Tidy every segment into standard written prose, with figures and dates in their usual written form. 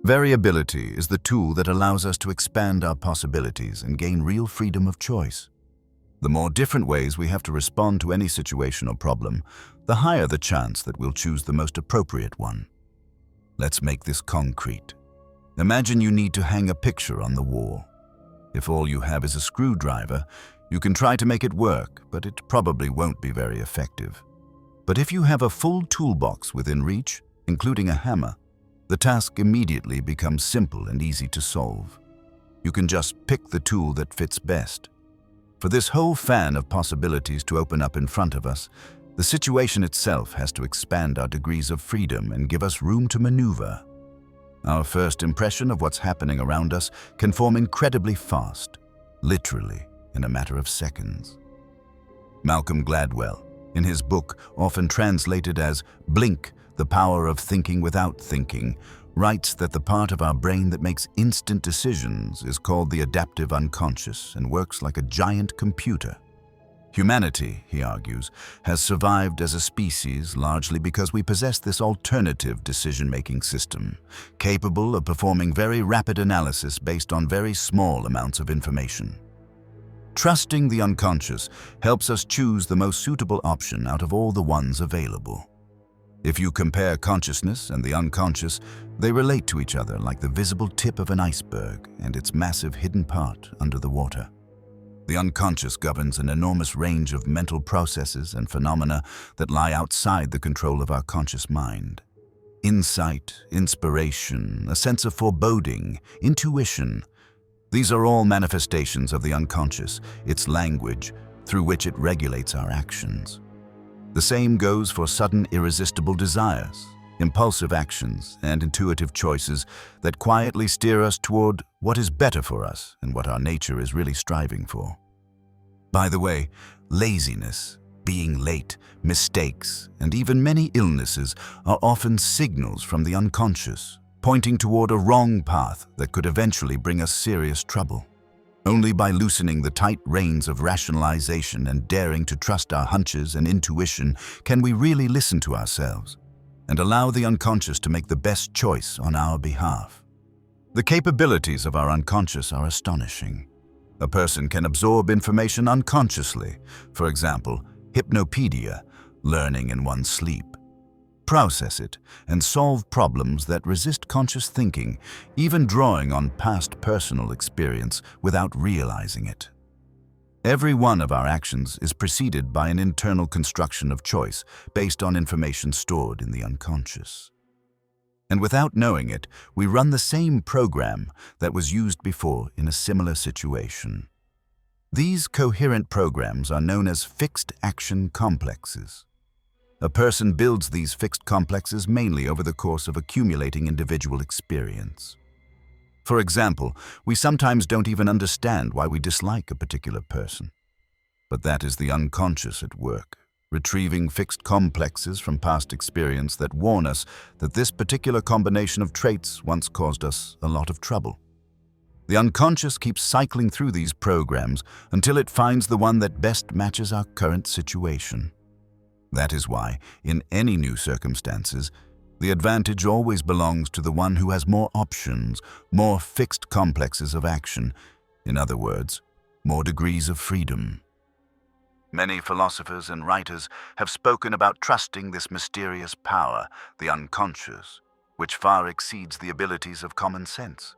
Variability is the tool that allows us to expand our possibilities and gain real freedom of choice. The more different ways we have to respond to any situation or problem, the higher the chance that we'll choose the most appropriate one. Let's make this concrete. Imagine you need to hang a picture on the wall. If all you have is a screwdriver, you can try to make it work, but it probably won't be very effective. But if you have a full toolbox within reach, including a hammer, the task immediately becomes simple and easy to solve. You can just pick the tool that fits best. For this whole fan of possibilities to open up in front of us, the situation itself has to expand our degrees of freedom and give us room to maneuver. Our first impression of what's happening around us can form incredibly fast, literally in a matter of seconds. Malcolm Gladwell, in his book often translated as Blink, The Power of Thinking Without Thinking, writes that the part of our brain that makes instant decisions is called the adaptive unconscious and works like a giant computer. Humanity, he argues, has survived as a species largely because we possess this alternative decision-making system, capable of performing very rapid analysis based on very small amounts of information. Trusting the unconscious helps us choose the most suitable option out of all the ones available. If you compare consciousness and the unconscious, they relate to each other like the visible tip of an iceberg and its massive hidden part under the water. The unconscious governs an enormous range of mental processes and phenomena that lie outside the control of our conscious mind. Insight, inspiration, a sense of foreboding, intuition. These are all manifestations of the unconscious, its language, through which it regulates our actions. The same goes for sudden irresistible desires, impulsive actions, and intuitive choices that quietly steer us toward what is better for us and what our nature is really striving for. By the way, laziness, being late, mistakes, and even many illnesses are often signals from the unconscious, pointing toward a wrong path that could eventually bring us serious trouble. Only by loosening the tight reins of rationalization and daring to trust our hunches and intuition can we really listen to ourselves and allow the unconscious to make the best choice on our behalf. The capabilities of our unconscious are astonishing. A person can absorb information unconsciously, for example, hypnopedia, learning in one's sleep, process it, and solve problems that resist conscious thinking, even drawing on past personal experience without realizing it. Every one of our actions is preceded by an internal construction of choice based on information stored in the unconscious. And without knowing it, we run the same program that was used before in a similar situation. These coherent programs are known as fixed action complexes. A person builds these fixed complexes mainly over the course of accumulating individual experience. For example, we sometimes don't even understand why we dislike a particular person. But that is the unconscious at work, retrieving fixed complexes from past experience that warn us that this particular combination of traits once caused us a lot of trouble. The unconscious keeps cycling through these programs until it finds the one that best matches our current situation. That is why, in any new circumstances, the advantage always belongs to the one who has more options, more fixed complexes of action, in other words, more degrees of freedom. Many philosophers and writers have spoken about trusting this mysterious power, the unconscious, which far exceeds the abilities of common sense.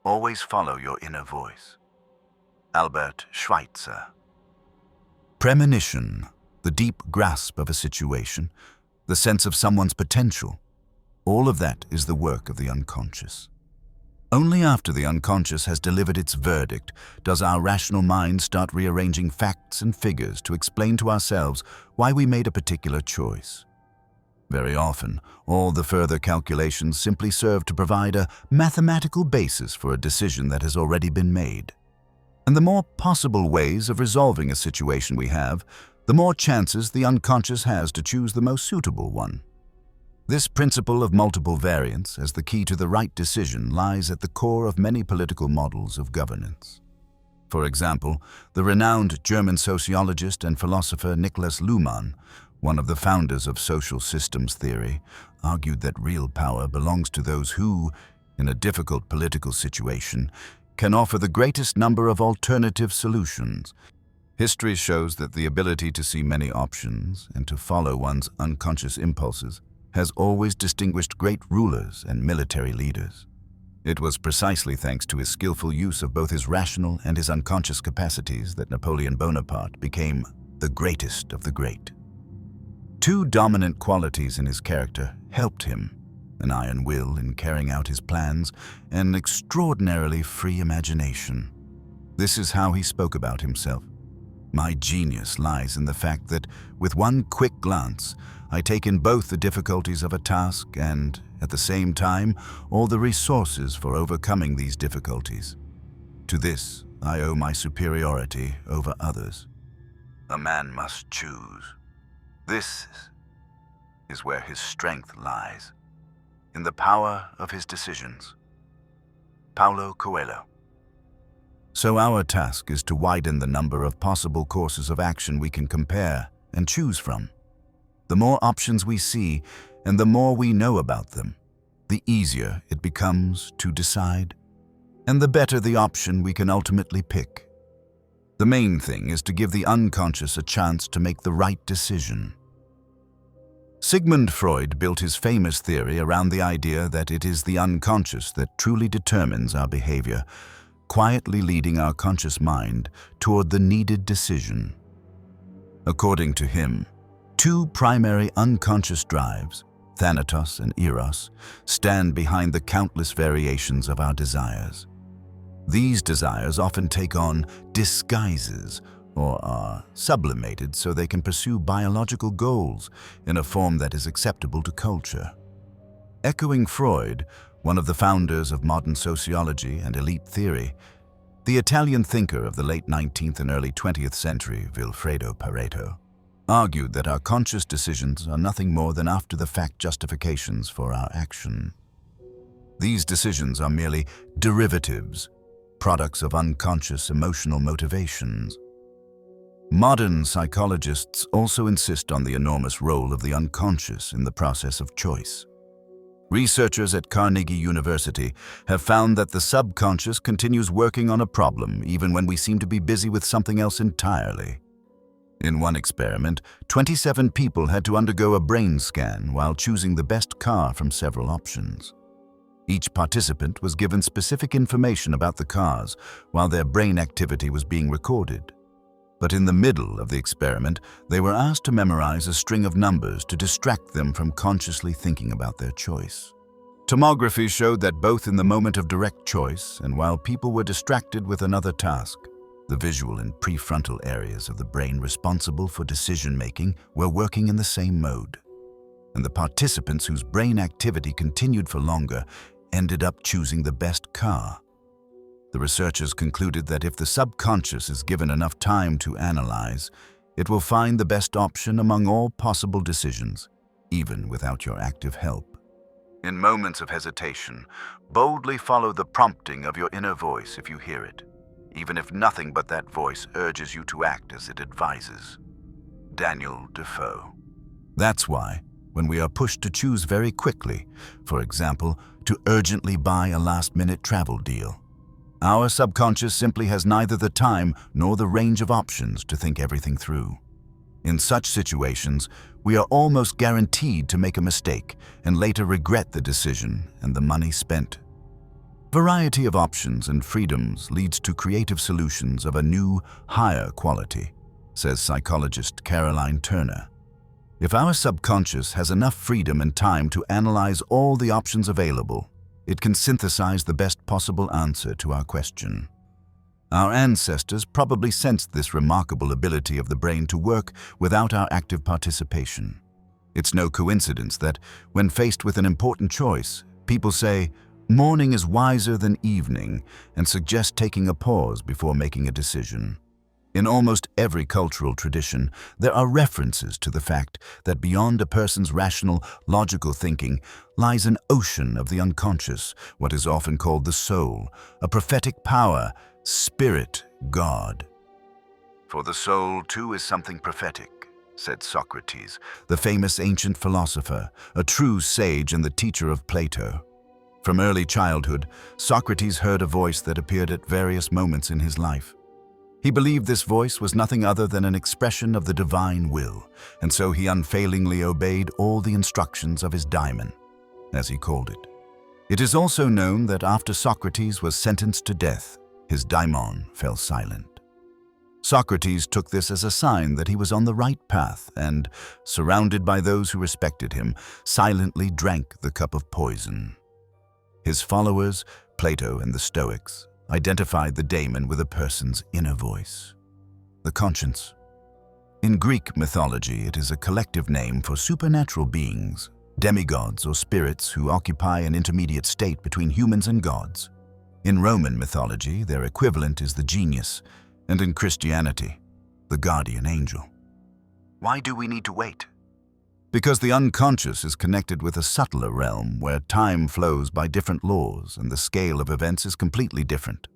Always follow your inner voice. Albert Schweitzer. Premonition, the deep grasp of a situation, the sense of someone's potential, all of that is the work of the unconscious. Only after the unconscious has delivered its verdict does our rational mind start rearranging facts and figures to explain to ourselves why we made a particular choice. Very often, all the further calculations simply serve to provide a mathematical basis for a decision that has already been made. And the more possible ways of resolving a situation we have, the more chances the unconscious has to choose the most suitable one. This principle of multiple variants as the key to the right decision lies at the core of many political models of governance. For example, the renowned German sociologist and philosopher Niklas Luhmann, one of the founders of social systems theory, argued that real power belongs to those who, in a difficult political situation, can offer the greatest number of alternative solutions. History shows that the ability to see many options and to follow one's unconscious impulses has always distinguished great rulers and military leaders. It was precisely thanks to his skillful use of both his rational and his unconscious capacities that Napoleon Bonaparte became the greatest of the great. Two dominant qualities in his character helped him: an iron will in carrying out his plans, and an extraordinarily free imagination. This is how he spoke about himself. "My genius lies in the fact that, with one quick glance, I take in both the difficulties of a task and, at the same time, all the resources for overcoming these difficulties. To this, I owe my superiority over others." A man must choose. This is where his strength lies, in the power of his decisions. Paulo Coelho. So our task is to widen the number of possible courses of action we can compare and choose from. The more options we see and the more we know about them, the easier it becomes to decide, and the better the option we can ultimately pick. The main thing is to give the unconscious a chance to make the right decision. Sigmund Freud built his famous theory around the idea that it is the unconscious that truly determines our behavior, quietly leading our conscious mind toward the needed decision. According to him, two primary unconscious drives, Thanatos and Eros, stand behind the countless variations of our desires. These desires often take on disguises or are sublimated so they can pursue biological goals in a form that is acceptable to culture. Echoing Freud, one of the founders of modern sociology and elite theory, the Italian thinker of the late 19th and early 20th century, Vilfredo Pareto, argued that our conscious decisions are nothing more than after-the-fact justifications for our action. These decisions are merely derivatives, products of unconscious emotional motivations. Modern psychologists also insist on the enormous role of the unconscious in the process of choice. Researchers at Carnegie University have found that the subconscious continues working on a problem even when we seem to be busy with something else entirely. In one experiment, 27 people had to undergo a brain scan while choosing the best car from several options. Each participant was given specific information about the cars while their brain activity was being recorded. But in the middle of the experiment, they were asked to memorize a string of numbers to distract them from consciously thinking about their choice. Tomography showed that both in the moment of direct choice and while people were distracted with another task, the visual and prefrontal areas of the brain responsible for decision-making were working in the same mode. And the participants whose brain activity continued for longer ended up choosing the best car. The researchers concluded that if the subconscious is given enough time to analyze, it will find the best option among all possible decisions, even without your active help. In moments of hesitation, boldly follow the prompting of your inner voice if you hear it, even if nothing but that voice urges you to act as it advises. Daniel Defoe. That's why, when we are pushed to choose very quickly, for example, to urgently buy a last-minute travel deal, our subconscious simply has neither the time nor the range of options to think everything through. In such situations, we are almost guaranteed to make a mistake and later regret the decision and the money spent. Variety of options and freedoms leads to creative solutions of a new, higher quality, says psychologist Caroline Turner. If our subconscious has enough freedom and time to analyze all the options available, it can synthesize the best possible answer to our question. Our ancestors probably sensed this remarkable ability of the brain to work without our active participation. It's no coincidence that, when faced with an important choice, people say, "Morning is wiser than evening," and suggest taking a pause before making a decision. In almost every cultural tradition, there are references to the fact that beyond a person's rational, logical thinking lies an ocean of the unconscious, what is often called the soul, a prophetic power, spirit, God. For the soul, too, is something prophetic, said Socrates, the famous ancient philosopher, a true sage and the teacher of Plato. From early childhood, Socrates heard a voice that appeared at various moments in his life. He believed this voice was nothing other than an expression of the divine will, and so he unfailingly obeyed all the instructions of his daimon, as he called it. It is also known that after Socrates was sentenced to death, his daimon fell silent. Socrates took this as a sign that he was on the right path and, surrounded by those who respected him, silently drank the cup of poison. His followers, Plato and the Stoics, identified the daemon with a person's inner voice, the conscience. In Greek mythology, it is a collective name for supernatural beings, demigods or spirits who occupy an intermediate state between humans and gods. In Roman mythology, their equivalent is the genius, and in Christianity, the guardian angel. Why do we need to wait? Because the unconscious is connected with a subtler realm where time flows by different laws and the scale of events is completely different.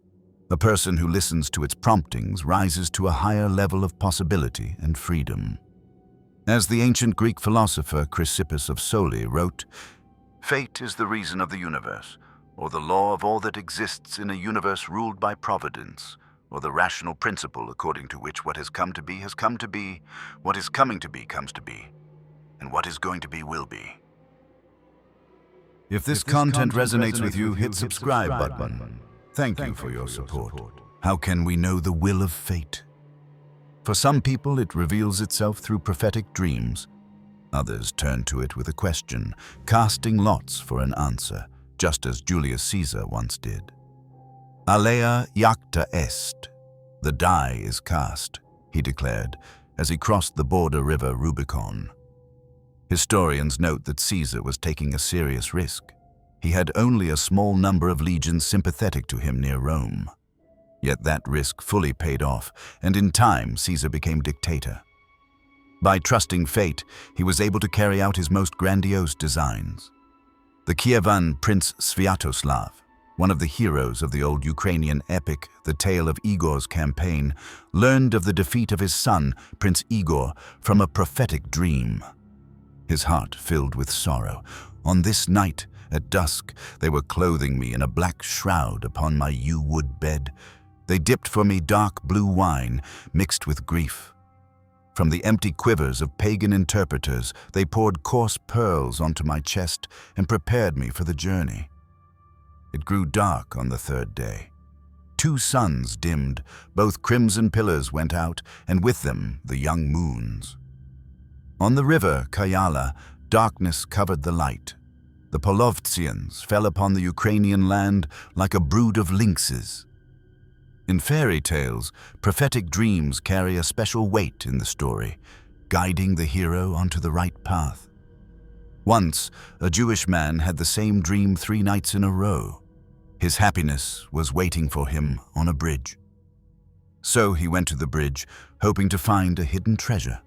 A person who listens to its promptings rises to a higher level of possibility and freedom. As the ancient Greek philosopher Chrysippus of Soli wrote, "Fate is the reason of the universe, or the law of all that exists in a universe ruled by providence, or the rational principle according to which what has come to be has come to be, what is coming to be comes to be, and what is going to be will be." If this content resonates with you, hit subscribe button. Thank you for your support. How can we know the will of fate? For some people, it reveals itself through prophetic dreams. Others turn to it with a question, casting lots for an answer, just as Julius Caesar once did. Alea iacta est. The die is cast, he declared, as he crossed the border river Rubicon. Historians note that Caesar was taking a serious risk. He had only a small number of legions sympathetic to him near Rome. Yet that risk fully paid off, and in time Caesar became dictator. By trusting fate, he was able to carry out his most grandiose designs. The Kievan Prince Sviatoslav, one of the heroes of the old Ukrainian epic, The Tale of Igor's Campaign, learned of the defeat of his son, Prince Igor, from a prophetic dream. His heart filled with sorrow. "On this night, at dusk, they were clothing me in a black shroud upon my yew-wood bed. They dipped for me dark blue wine, mixed with grief. From the empty quivers of pagan interpreters, they poured coarse pearls onto my chest and prepared me for the journey." It grew dark on the third day. 2 suns dimmed, both crimson pillars went out, and with them the young moons. On the river Kayala, darkness covered the light. The Polovtsians fell upon the Ukrainian land like a brood of lynxes. In fairy tales, prophetic dreams carry a special weight in the story, guiding the hero onto the right path. Once, a Jewish man had the same dream 3 nights in a row. His happiness was waiting for him on a bridge. So he went to the bridge, hoping to find a hidden treasure.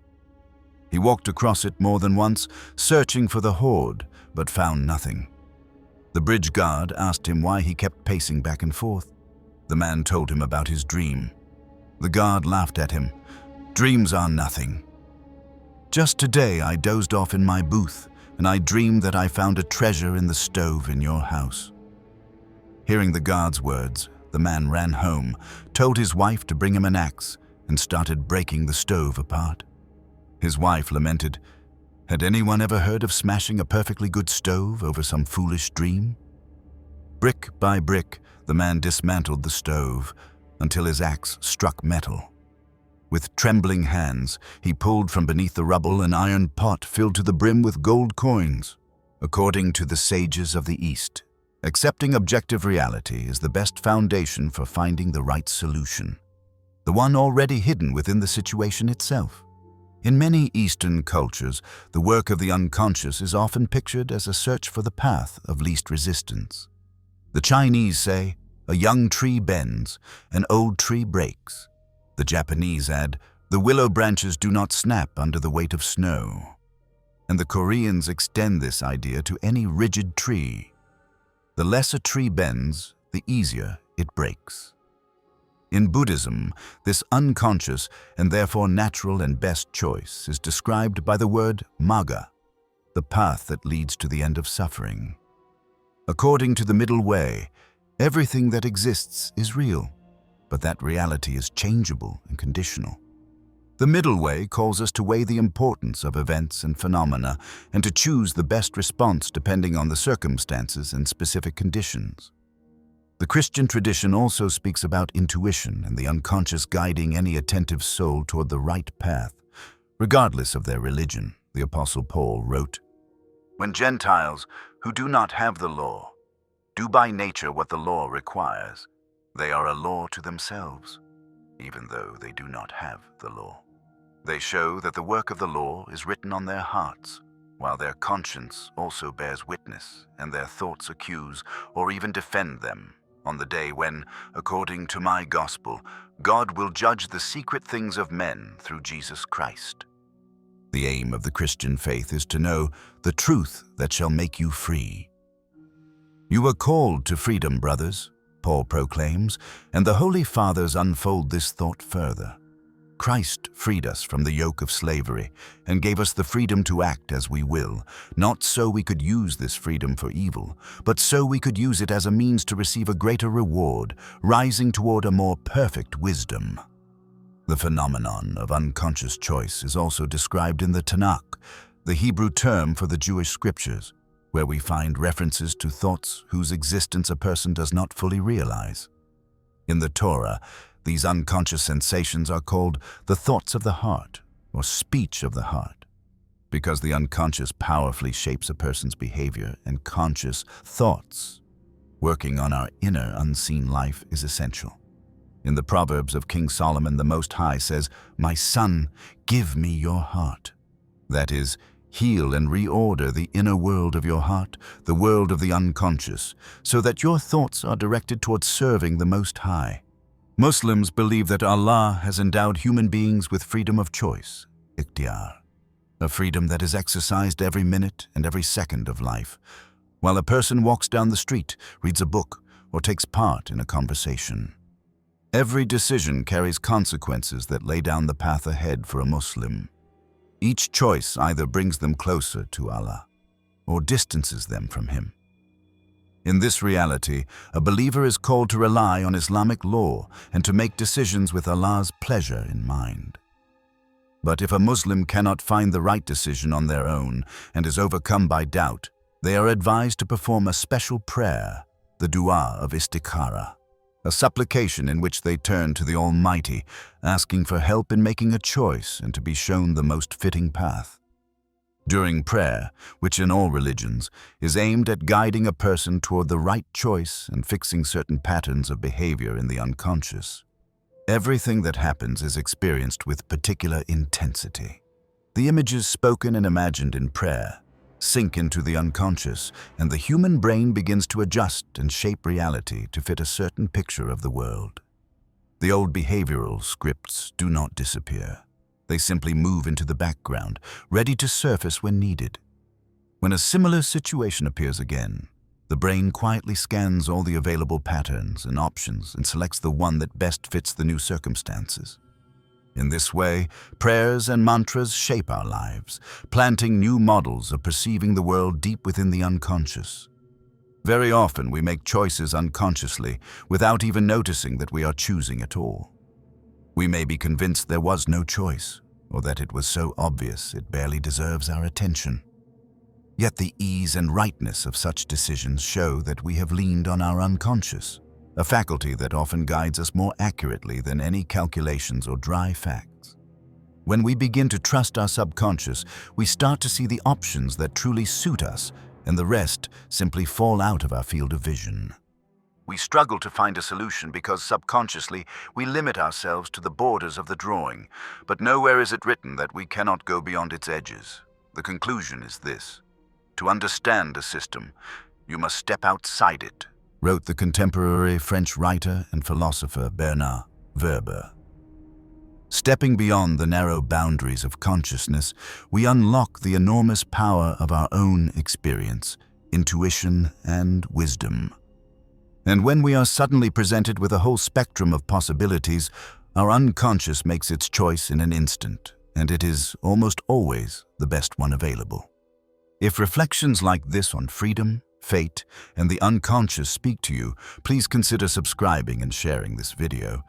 He walked across it more than once, searching for the hoard, but found nothing. The bridge guard asked him why he kept pacing back and forth. The man told him about his dream. The guard laughed at him. "Dreams are nothing. Just today I dozed off in my booth, and I dreamed that I found a treasure in the stove in your house." Hearing the guard's words, the man ran home, told his wife to bring him an axe, and started breaking the stove apart. His wife lamented, "Had anyone ever heard of smashing a perfectly good stove over some foolish dream?" Brick by brick, the man dismantled the stove until his axe struck metal. With trembling hands, he pulled from beneath the rubble an iron pot filled to the brim with gold coins. According to the sages of the East, accepting objective reality is the best foundation for finding the right solution, the one already hidden within the situation itself. In many Eastern cultures, the work of the unconscious is often pictured as a search for the path of least resistance. The Chinese say, "A young tree bends, an old tree breaks." The Japanese add, "The willow branches do not snap under the weight of snow." And the Koreans extend this idea to any rigid tree. The less a tree bends, the easier it breaks. In Buddhism, this unconscious and therefore natural and best choice is described by the word magga, the path that leads to the end of suffering. According to the middle way, everything that exists is real, but that reality is changeable and conditional. The middle way calls us to weigh the importance of events and phenomena and to choose the best response depending on the circumstances and specific conditions. The Christian tradition also speaks about intuition and the unconscious guiding any attentive soul toward the right path, regardless of their religion. The Apostle Paul wrote, "When Gentiles, who do not have the law, do by nature what the law requires, they are a law to themselves, even though they do not have the law. They show that the work of the law is written on their hearts, while their conscience also bears witness, and their thoughts accuse or even defend them on the day when, according to my gospel, God will judge the secret things of men through Jesus Christ." The aim of the Christian faith is to know the truth that shall make you free. "You are called to freedom, brothers," Paul proclaims, and the Holy Fathers unfold this thought further. Christ freed us from the yoke of slavery and gave us the freedom to act as we will, not so we could use this freedom for evil, but so we could use it as a means to receive a greater reward, rising toward a more perfect wisdom. The phenomenon of unconscious choice is also described in the Tanakh, the Hebrew term for the Jewish scriptures, where we find references to thoughts whose existence a person does not fully realize. In the Torah, these unconscious sensations are called the thoughts of the heart, or speech of the heart, because the unconscious powerfully shapes a person's behavior, and conscious thoughts, working on our inner unseen life, is essential. In the Proverbs of King Solomon, the Most High says, "My son, give me your heart." That is, heal and reorder the inner world of your heart, the world of the unconscious, so that your thoughts are directed towards serving the Most High. Muslims believe that Allah has endowed human beings with freedom of choice, istikhara, a freedom that is exercised every minute and every second of life, while a person walks down the street, reads a book, or takes part in a conversation. Every decision carries consequences that lay down the path ahead for a Muslim. Each choice either brings them closer to Allah or distances them from Him. In this reality, a believer is called to rely on Islamic law and to make decisions with Allah's pleasure in mind. But if a Muslim cannot find the right decision on their own and is overcome by doubt, they are advised to perform a special prayer, the dua of istikhara, a supplication in which they turn to the Almighty, asking for help in making a choice and to be shown the most fitting path. During prayer, which in all religions is aimed at guiding a person toward the right choice and fixing certain patterns of behavior in the unconscious, everything that happens is experienced with particular intensity. The images spoken and imagined in prayer sink into the unconscious, and the human brain begins to adjust and shape reality to fit a certain picture of the world. The old behavioral scripts do not disappear. They simply move into the background, ready to surface when needed. When a similar situation appears again, the brain quietly scans all the available patterns and options and selects the one that best fits the new circumstances. In this way, prayers and mantras shape our lives, planting new models of perceiving the world deep within the unconscious. Very often we make choices unconsciously without even noticing that we are choosing at all. We may be convinced there was no choice, or that it was so obvious it barely deserves our attention. Yet the ease and rightness of such decisions show that we have leaned on our unconscious, a faculty that often guides us more accurately than any calculations or dry facts. When we begin to trust our subconscious, we start to see the options that truly suit us, and the rest simply fall out of our field of vision. We struggle to find a solution because subconsciously we limit ourselves to the borders of the drawing, but nowhere is it written that we cannot go beyond its edges. The conclusion is this: to understand a system, you must step outside it, wrote the contemporary French writer and philosopher Bernard Werber. Stepping beyond the narrow boundaries of consciousness, we unlock the enormous power of our own experience, intuition, and wisdom. And when we are suddenly presented with a whole spectrum of possibilities, our unconscious makes its choice in an instant, and it is almost always the best one available. If reflections like this on freedom, fate, and the unconscious speak to you, please consider subscribing and sharing this video.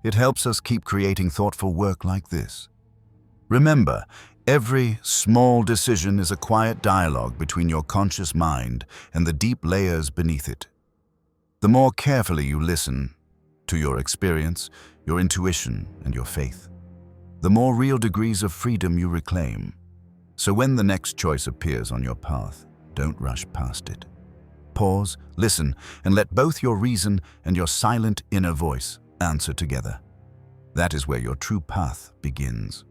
It helps us keep creating thoughtful work like this. Remember, every small decision is a quiet dialogue between your conscious mind and the deep layers beneath it. The more carefully you listen to your experience, your intuition, and your faith, the more real degrees of freedom you reclaim. So when the next choice appears on your path, don't rush past it. Pause, listen, and let both your reason and your silent inner voice answer together. That is where your true path begins.